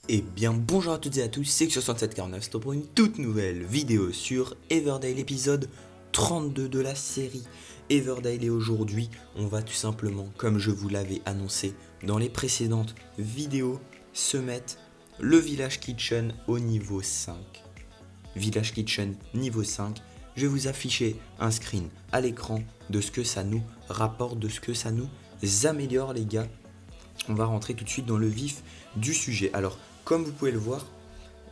Eh bien bonjour à toutes et à tous, c'est X6749 pour une toute nouvelle vidéo sur Everdale, épisode 32 de la série Everdale. Et aujourd'hui on va tout simplement, comme je vous l'avais annoncé dans les précédentes vidéos, se mettre le Village Kitchen au niveau 5. Village Kitchen niveau 5, je vais vous afficher un screen à l'écran de ce que ça nous rapporte, de ce que ça nous améliore les gars. On va rentrer tout de suite dans le vif du sujet. Alors, comme vous pouvez le voir,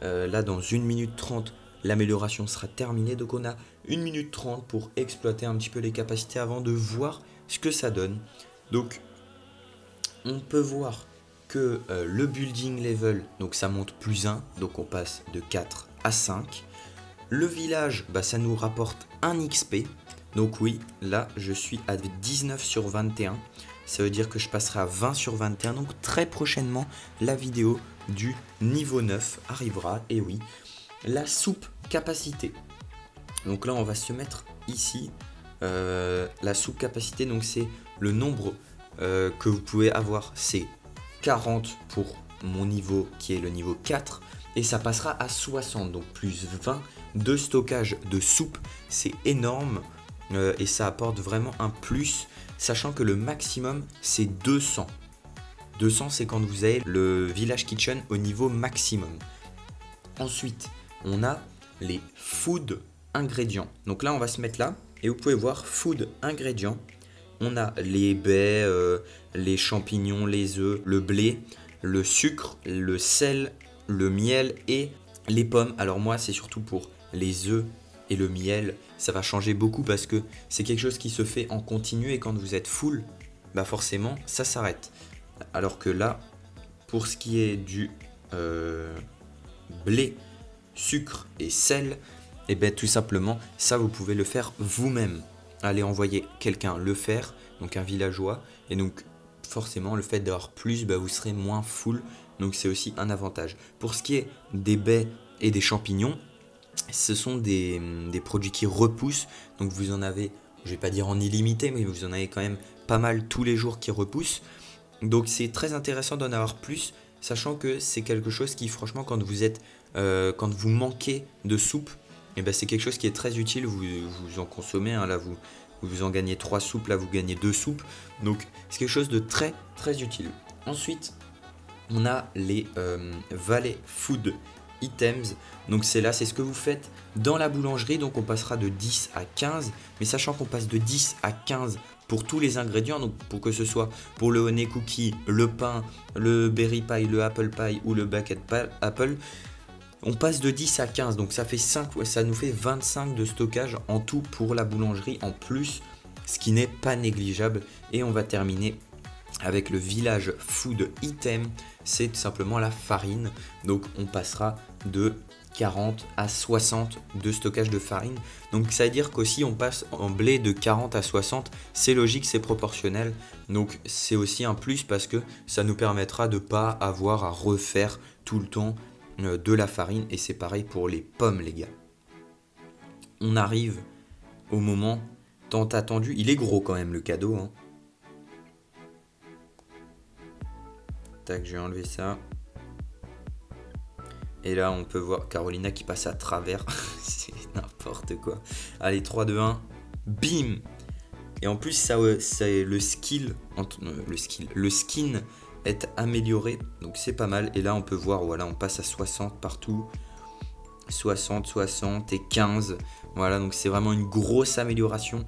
là dans 1 minute 30, l'amélioration sera terminée. Donc on a 1 minute 30 pour exploiter un petit peu les capacités avant de voir ce que ça donne. Donc, on peut voir que le building level, donc ça monte plus 1, donc on passe de 4 à 5. Le village, ça nous rapporte 1 XP. Donc oui, là je suis à 19 sur 21. Ça veut dire que je passerai à 20 sur 21. Donc très prochainement, la vidéo du niveau 9 arrivera. Et oui, la soupe capacité. Donc là, on va se mettre ici. La soupe capacité, donc c'est le nombre que vous pouvez avoir. C'est 40 pour mon niveau qui est le niveau 4. Et ça passera à 60, donc plus 20 de stockage de soupe. C'est énorme et ça apporte vraiment un plus. Sachant que le maximum c'est 200. 200 c'est quand vous avez le Village Kitchen au niveau maximum. Ensuite, on a les food ingrédients. Donc là, on va se mettre là et vous pouvez voir food ingrédients. On a les baies, les champignons, les œufs, le blé, le sucre, le sel, le miel et les pommes. Alors moi, c'est surtout pour les œufs et le miel, ça va changer beaucoup parce que c'est quelque chose qui se fait en continu et quand vous êtes full, forcément ça s'arrête. Alors que là, pour ce qui est du blé, sucre et sel, tout simplement ça vous pouvez le faire vous-même. Allez envoyer quelqu'un le faire, donc un villageois, et donc forcément le fait d'avoir plus, vous serez moins full, donc c'est aussi un avantage. Pour ce qui est des baies et des champignons, ce sont des produits qui repoussent, donc vous en avez, je vais pas dire en illimité, mais vous en avez quand même pas mal tous les jours qui repoussent. Donc c'est très intéressant d'en avoir plus, sachant que c'est quelque chose qui franchement quand vous manquez de soupe, c'est quelque chose qui est très utile. Vous en consommez, là vous en gagnez 3 soupes, là vous gagnez 2 soupes, donc c'est quelque chose de très très utile. Ensuite on a les Valley Food Items, donc c'est ce que vous faites dans la boulangerie. Donc on passera de 10 à 15, mais sachant qu'on passe de 10 à 15 pour tous les ingrédients, donc pour que ce soit pour le honey cookie, le pain, le berry pie, le apple pie ou le bucket apple, on passe de 10 à 15, donc ça fait 5, ça nous fait 25 de stockage en tout pour la boulangerie en plus, ce qui n'est pas négligeable. Et on va terminer avec le Village Food Item, c'est tout simplement la farine. Donc on passera de 40 à 60 de stockage de farine. Donc ça veut dire qu'aussi on passe en blé de 40 à 60, c'est logique, c'est proportionnel. Donc c'est aussi un plus parce que ça nous permettra de ne pas avoir à refaire tout le temps de la farine. Et c'est pareil pour les pommes les gars. On arrive au moment tant attendu, il est gros quand même le cadeau hein. Tac, je vais enlever ça. Et là, on peut voir Carolina qui passe à travers. C'est n'importe quoi. Allez, 3, 2, 1. Bim. Et en plus, ça, c'est le skin est amélioré. Donc, c'est pas mal. Et là, on peut voir, voilà, on passe à 60 partout. 60, 60 et 15. Voilà, donc c'est vraiment une grosse amélioration.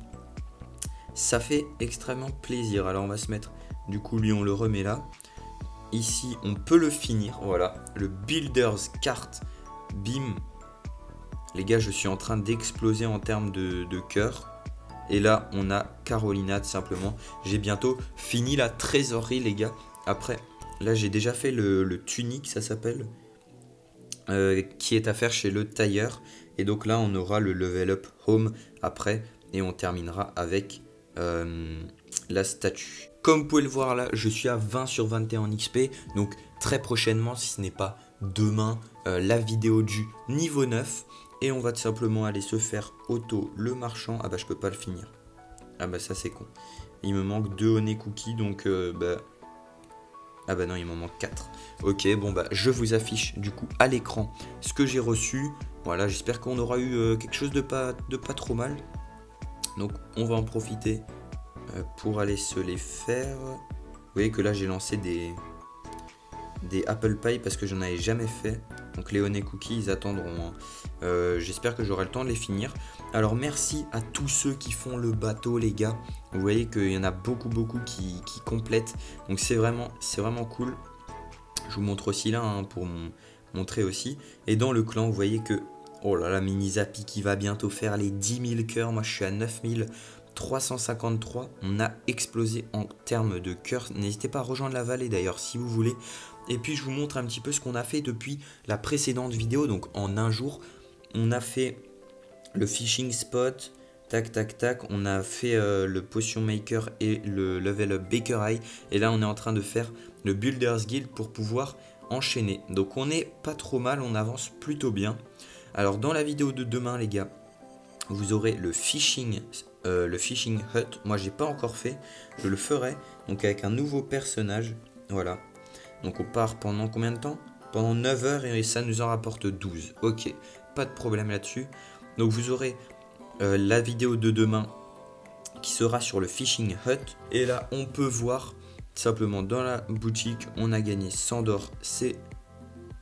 Ça fait extrêmement plaisir. Alors, on va se mettre... Du coup, lui, on le remet là. Ici, on peut le finir, voilà, le Builder's Cart, bim. Les gars, je suis en train d'exploser en termes de cœur. Et là, on a Carolina, tout simplement. J'ai bientôt fini la trésorerie, les gars. Après, là, j'ai déjà fait le tunique, ça s'appelle, qui est à faire chez le tailleur. Et donc là, on aura le level up home après. Et on terminera avec la statue. Comme vous pouvez le voir là, je suis à 20 sur 21 en XP. Donc très prochainement, si ce n'est pas demain, la vidéo du niveau 9. Et on va tout simplement aller se faire auto le marchand. Ah je peux pas le finir. Ah ça c'est con. Il me manque 2 honey cookies. Donc Ah bah non, il m'en manque 4. Ok, bon bah je vous affiche du coup à l'écran ce que j'ai reçu. Voilà, j'espère qu'on aura eu quelque chose de pas trop mal. Donc on va en profiter pour aller se les faire. Vous voyez que là j'ai lancé des Apple Pie parce que j'en avais jamais fait. Donc les Honey Cookies, ils attendront. J'espère que j'aurai le temps de les finir. Alors merci à tous ceux qui font le bateau, les gars. Vous voyez qu'il y en a beaucoup qui complètent. Donc c'est vraiment cool. Je vous montre aussi là pour montrer aussi. Et dans le clan, vous voyez que... Oh là là, Mini Zappy qui va bientôt faire les 10 000 cœurs. Moi je suis à 9 353. On a explosé en termes de cœurs. N'hésitez pas à rejoindre la vallée d'ailleurs si vous voulez. Et puis je vous montre un petit peu ce qu'on a fait depuis la précédente vidéo. Donc en un jour, on a fait le fishing spot. Tac tac tac. On a fait le potion maker et le level up baker eye. Et là on est en train de faire le builders guild pour pouvoir enchaîner. Donc on est pas trop mal, on avance plutôt bien. Alors dans la vidéo de demain les gars, vous aurez le fishing hut. Moi j'ai pas encore fait, je le ferai. Donc avec un nouveau personnage. Voilà. Donc on part pendant combien de temps? Pendant 9 heures et ça nous en rapporte 12. Ok, pas de problème là-dessus. Donc vous aurez la vidéo de demain qui sera sur le fishing hut. Et là on peut voir simplement dans la boutique on a gagné 100 d'or. C'est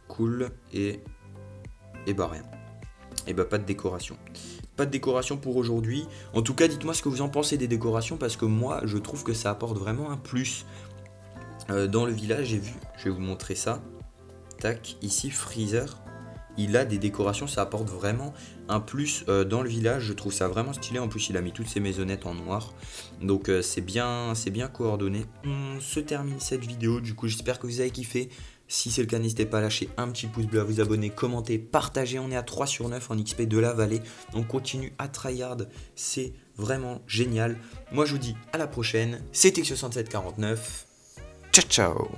cool et bah rien. Et bah pas de décoration. Pas de décoration pour aujourd'hui. En tout cas, dites-moi ce que vous en pensez des décorations parce que moi, je trouve que ça apporte vraiment un plus. Dans le village, j'ai vu, je vais vous montrer ça. Tac, ici, Freezer. Il a des décorations, ça apporte vraiment un plus dans le village. Je trouve ça vraiment stylé. En plus, il a mis toutes ses maisonnettes en noir. Donc, c'est bien coordonné. On se termine cette vidéo. Du coup, j'espère que vous avez kiffé. Si c'est le cas, n'hésitez pas à lâcher un petit pouce bleu, à vous abonner, commenter, partager. On est à 3 sur 9 en XP de la vallée. On continue à tryhard. C'est vraiment génial. Moi, je vous dis à la prochaine. C'était X6749. Ciao, ciao.